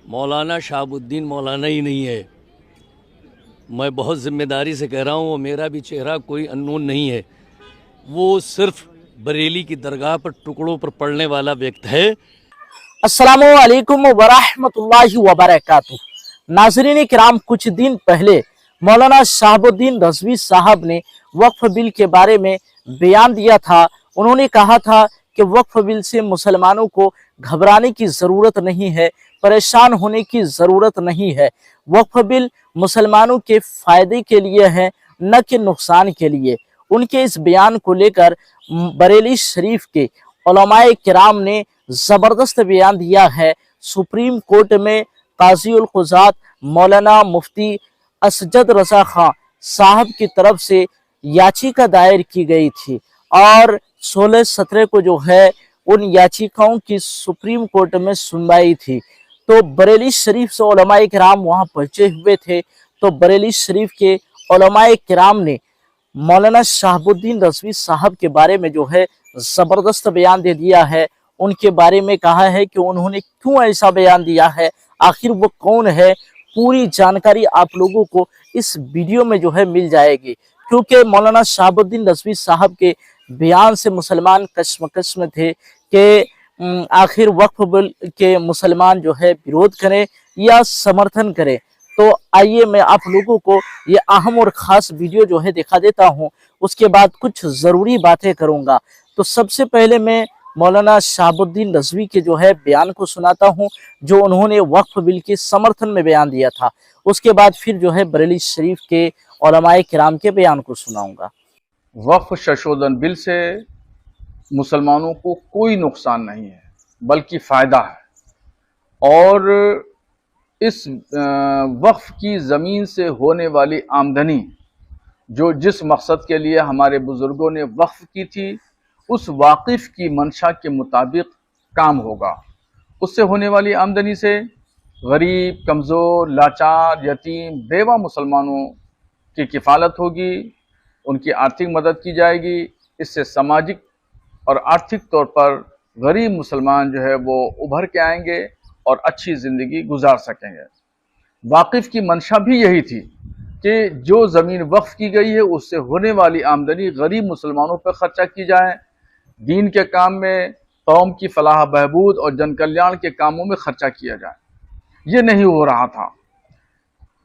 मौलाना शहाबुद्दीन मौलाना ही नहीं है। मैं बहुत ज़िम्मेदारी से कह रहा हूँ, वो मेरा भी चेहरा कोई अननोन नहीं है। वो सिर्फ बरेली की दरगाह पर टुकड़ों पर पड़ने वाला व्यक्ति है। अस्सलामु अलैकुम वरहमतुल्लाहि वबरकातुहू। नाज़रीन किराम, कुछ दिन पहले मौलाना शहाबुद्दीन रज़वी साहब ने वक्फ बिल के बारे में बयान दिया था। उन्होंने कहा था कि वक्फ बिल से मुसलमानों को घबराने की ज़रूरत नहीं है, परेशान होने की ज़रूरत नहीं है। वक्फ बिल मुसलमानों के फ़ायदे के लिए है, न कि नुकसान के लिए। उनके इस बयान को लेकर बरेली शरीफ के उलमाए किराम ने ज़बरदस्त बयान दिया है। सुप्रीम कोर्ट में काजी उल क़ुज़ात मौलाना मुफ्ती असजद रज़ा खां साहब की तरफ से याचिका दायर की गई थी और 16-17 को जो है उन याचिकाओं की सुप्रीम कोर्ट में सुनवाई थी। तो बरेली शरीफ से उलमाए किराम वहां पहुंचे हुए थे। तो बरेली शरीफ के उलमाए किराम ने मौलाना शहाबुद्दीन रज़वी साहब के बारे में जो है ज़बरदस्त बयान दे दिया है। उनके बारे में कहा है कि उन्होंने क्यों ऐसा बयान दिया है, आखिर वो कौन है। पूरी जानकारी आप लोगों को इस वीडियो में जो है मिल जाएगी, क्योंकि मौलाना शहाबुद्दीन रज़वी साहब के बयान से मुसलमान कश्मकश में थे कि आखिर वक्फ बिल के मुसलमान जो है विरोध करें या समर्थन करें। तो आइए मैं आप लोगों को ये अहम और ख़ास वीडियो जो है दिखा देता हूँ, उसके बाद कुछ ज़रूरी बातें करूँगा। तो सबसे पहले मैं मौलाना शहाबुद्दीन रज़वी के जो है बयान को सुनाता हूँ, जो उन्होंने वक्फ बिल के समर्थन में बयान दिया था। उसके बाद फिर जो है बरेली शरीफ के उलमाए किराम के बयान को सुनाऊंगा। वक्फ संशोधन बिल से मुसलमानों को कोई नुकसान नहीं है, बल्कि फ़ायदा है। और इस वक्फ की ज़मीन से होने वाली आमदनी, जो जिस मकसद के लिए हमारे बुज़ुर्गों ने वक्फ की थी, उस वाकिफ़ की मंशा के मुताबिक काम होगा। उससे होने वाली आमदनी से गरीब, कमज़ोर, लाचार, यतीम, बेवा मुसलमानों की किफ़ालत होगी, उनकी आर्थिक मदद की जाएगी। इससे सामाजिक और आर्थिक तौर पर गरीब मुसलमान जो है वो उभर के आएंगे और अच्छी ज़िंदगी गुजार सकेंगे। वाकिफ़ की मंशा भी यही थी कि जो ज़मीन वक्फ की गई है उससे होने वाली आमदनी गरीब मुसलमानों पर ख़र्चा की जाए, दीन के काम में, कौम की फलाह बहबूद और जन कल्याण के कामों में ख़र्चा किया जाए। ये नहीं हो रहा था,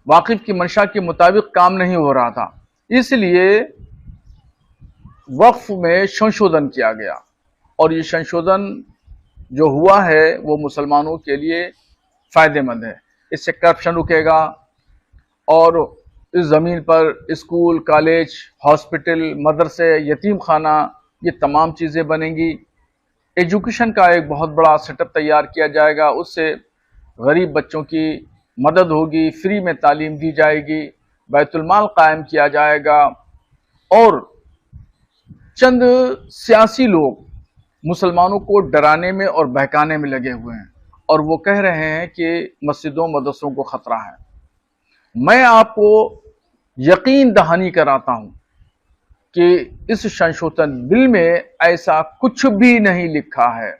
वाकिफ़ की मंशा के मुताबिक काम नहीं हो रहा था। इसलिए वक्फ में संशोधन किया गया और ये संशोधन जो हुआ है वो मुसलमानों के लिए फ़ायदेमंद है। इससे करप्शन रुकेगा और इस ज़मीन पर स्कूल, कॉलेज, हॉस्पिटल, मदरसे, यतीम खाना, ये तमाम चीज़ें बनेंगी। एजुकेशन का एक बहुत बड़ा सेटअप तैयार किया जाएगा, उससे गरीब बच्चों की मदद होगी, फ्री में तालीम दी जाएगी, बैतुल-माल कायम किया जाएगा। और चंद सियासी लोग मुसलमानों को डराने में और बहकाने में लगे हुए हैं और वो कह रहे हैं कि मस्जिदों मदरसों को ख़तरा है। मैं आपको यकीन दहानी कराता हूँ कि इस संशोधन बिल में ऐसा कुछ भी नहीं लिखा है।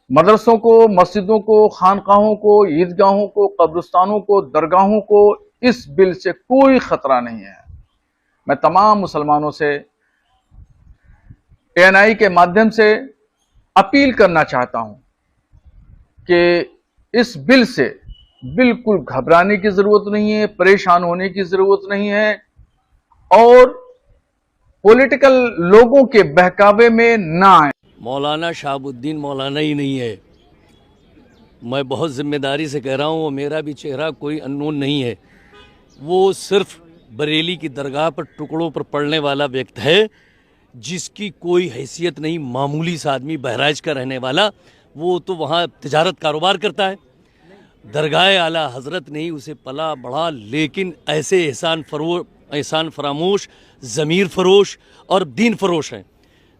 मदरसों को, मस्जिदों को, खानकाहों को, ईदगाहों को, कब्रिस्तानों को, दरगाहों को इस बिल से कोई ख़तरा नहीं है। मैं तमाम मुसलमानों से ANI के माध्यम से अपील करना चाहता हूं कि इस बिल से बिल्कुल घबराने की ज़रूरत नहीं है, परेशान होने की ज़रूरत नहीं है और पॉलिटिकल लोगों के बहकावे में ना आए। मौलाना शहाबुद्दीन मौलाना ही नहीं है। मैं बहुत ज़िम्मेदारी से कह रहा हूँ, वो मेरा भी चेहरा कोई अननोन नहीं है। वो सिर्फ बरेली की दरगाह पर टुकड़ों पर पड़ने वाला व्यक्ति है, जिसकी कोई हैसियत नहीं, मामूली सा आदमी, बहराइच का रहने वाला। वो तो वहाँ तिजारत कारोबार करता है। दरगाह आला हज़रत ने ही उसे पला बढ़ा, लेकिन ऐसे एहसान फरामोश, ज़मीर फरोश और दीन फरोश हैं।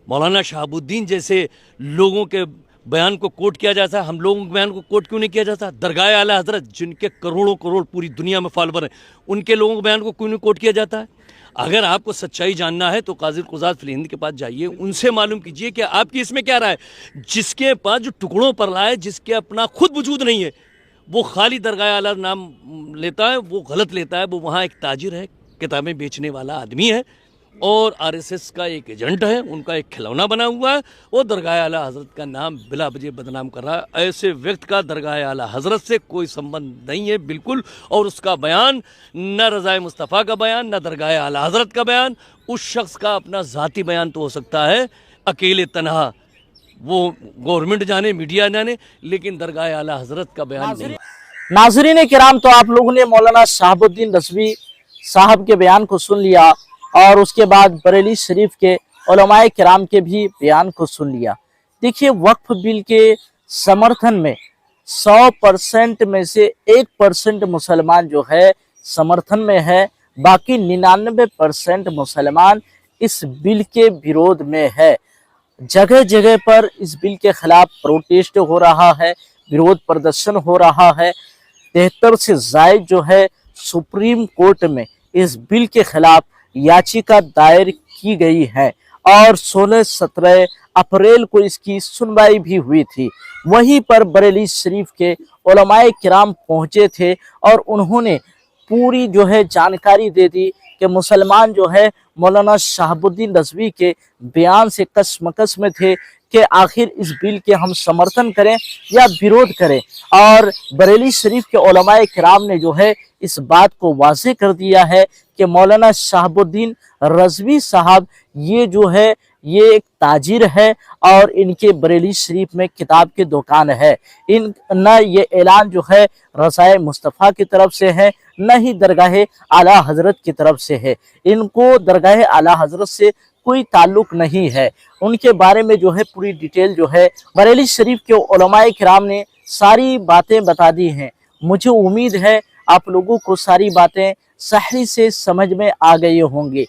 मौलाना शहाबुद्दीन जैसे लोगों के बयान को कोट किया जाता है, हम लोगों के बयान को कोट क्यों नहीं किया जाता? दरगाह आला हज़रत जिनके करोड़ों करोड़ पूरी दुनिया में फॉलोवर हैं, उनके लोगों के बयान को क्यों नहीं कोट किया जाता है? अगर आपको सच्चाई जानना है तो काजी कुज़ात फिल हिंद के पास जाइए, उनसे मालूम कीजिए कि आपकी इसमें क्या राय है। जिसके पास जो टुकड़ों पर लाए, जिसके अपना खुद वजूद नहीं है, वो खाली दरगाह आला नाम लेता है, वो गलत लेता है। वो वहाँ एक ताजिर है, किताबें बेचने वाला आदमी है और आरएसएस का एक एजेंट है, उनका एक खिलौना बना हुआ है। वो दरगाह आला हज़रत का नाम बिला वजह बदनाम कर रहा है। ऐसे व्यक्ति का दरगाह आला हज़रत से कोई संबंध नहीं है बिल्कुल। और उसका बयान न रज़ाए मुस्तफ़ा का बयान, न दरगाह आला हज़रत का बयान। उस शख्स का अपना ज़ाती बयान तो हो सकता है अकेले तनहा, वो गवर्नमेंट जाने, मीडिया जाने, लेकिन दरगाह आला हज़रत का बयान नहीं। नाज़रीन किराम, तो आप लोगों ने मौलाना शहाबुद्दीन रज़वी साहब के बयान को सुन लिया और उसके बाद बरेली शरीफ के उलमाए किराम के भी बयान को सुन लिया। देखिए, वक्फ बिल के समर्थन में 100% में से 1% मुसलमान जो है समर्थन में है, बाकी 99% मुसलमान इस बिल के विरोध में है। जगह जगह पर इस बिल के खिलाफ प्रोटेस्ट हो रहा है, विरोध प्रदर्शन हो रहा है। 73 से जायद जो है सुप्रीम कोर्ट में इस बिल के खिलाफ याचिका दायर की गई है और 16-17 अप्रैल को इसकी सुनवाई भी हुई थी। वहीं पर बरेली शरीफ के उलमाए किराम पहुंचे थे और उन्होंने पूरी जो है जानकारी दे दी कि मुसलमान जो है मौलाना शहाबुद्दीन रज़वी के बयान से कशमकश में थे कि आखिर इस बिल के हम समर्थन करें या विरोध करें। और बरेली शरीफ के उलमाए किराम ने जो है इस बात को वाज़ेह कर दिया है कि मौलाना शहाबुद्दीन रज़वी साहब ये जो है ये एक ताजिर है और इनके बरेली शरीफ में किताब की दुकान है। इन न ये ऐलान जो है रज़ाए मुस्तफ़ा की तरफ से है, न ही दरगाह आला हज़रत की तरफ से है। इनको दरगाह आला हज़रत से कोई ताल्लुक नहीं है। उनके बारे में जो है पूरी डिटेल जो है बरेली शरीफ के उलमाए किराम ने सारी बातें बता दी हैं। मुझे उम्मीद है आप लोगों को सारी बातें सही से समझ में आ गए होंगे।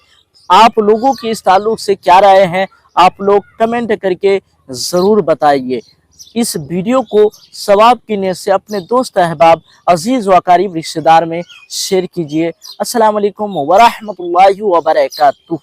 आप लोगों की इस ताल्लुक से क्या राय है, आप लोग कमेंट करके ज़रूर बताइए। इस वीडियो को सवाब की नीयत से अपने दोस्त अहबाब, अजीज़ व करीब रिश्तेदार में शेयर कीजिए। अस्सलाम वालेकुम व रहमतुल्लाहि व बरकातुहू।